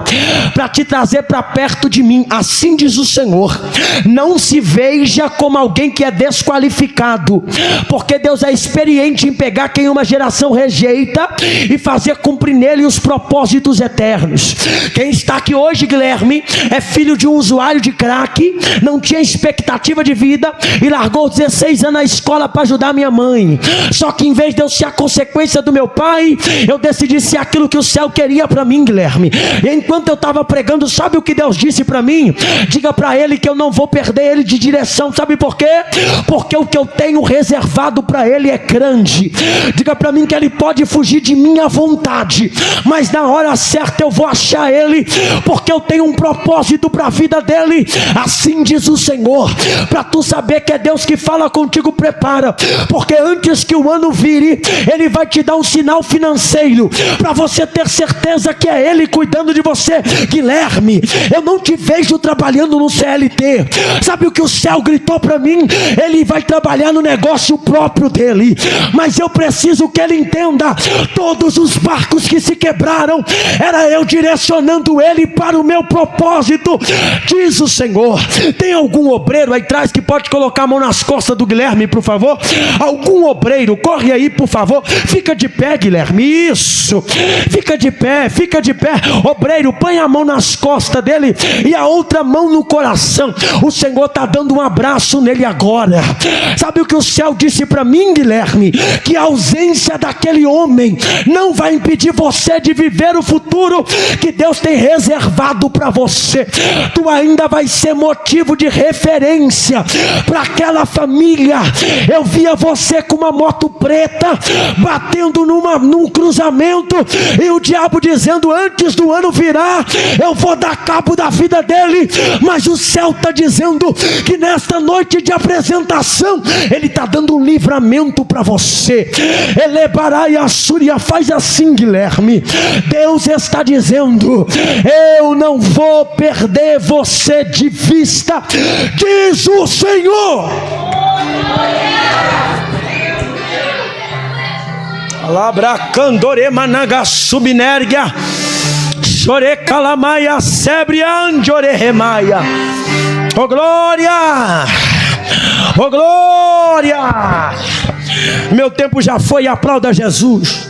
para te trazer para perto de mim. Assim diz o Senhor. Não se veja como alguém que é desqualificado, porque Deus é experiente em pegar quem uma geração rejeita e fazer cumprir nele os propósitos eternos. Quem está aqui hoje, Guilherme, é filho de um usuário de crack, não tinha expectativa de vida e largou 16 anos na escola para ajudar minha mãe. Só que em vez de eu ser a consequência do meu pai, eu decidi ser aquilo que o céu queria para mim, Guilherme. E enquanto eu estava pregando, sabe o que Deus disse para mim? Diga para ele que eu não vou perder ele de direção. Sabe por quê? Porque o que eu tenho reservado para ele é grande. Diga para mim que ele pode fugir de mim à vontade, mas na hora certa eu vou achar ele, porque eu tenho um propósito para a vida dele. Assim diz o Senhor. Para tu saber que é Deus que fala contigo, prepara, porque antes que o ano vire, ele vai te dar um sinal financeiro, para você ter certeza que é ele cuidando de você. Guilherme, eu não te vejo trabalhando no CLT. Sabe o que o céu gritou para mim? Ele vai trabalhar no negócio próprio dele, mas eu preciso que ele entenda: todos os barcos que se quebraram, era eu direcionando ele para o meu propósito, diz o Senhor. Tem algum obreiro aí atrás que pode colocar a mão nas costas do Guilherme, por favor? Algum obreiro, corre aí, por favor. Fica de pé, Guilherme. Isso, fica de pé, fica de pé. Obreiro, põe a mão nas costas dele e a outra mão no coração. O Senhor está dando um abraço nele agora. Sabe o que o céu disse para mim, Guilherme? Que a ausência daquele homem não vai impedir você de viver o futuro que Deus tem reservado para você. Tu ainda vai ser motivo de referência para aquela família. Eu via você com uma moto preta batendo num cruzamento, e o diabo dizendo: antes do ano virar, eu vou dar cabo da vida dele. Mas o céu está dizendo que nesta noite de apresentação, ele está dando um livramento para você. Elebará e a Súria. Faz assim, Guilherme. Deus está dizendo: eu não vou perder você de vista, diz o Senhor. Alabracandore managa subnergia chore calamaia sebrianjore remaia. Oh glória, oh glória. Meu tempo já foi, aplauda Jesus.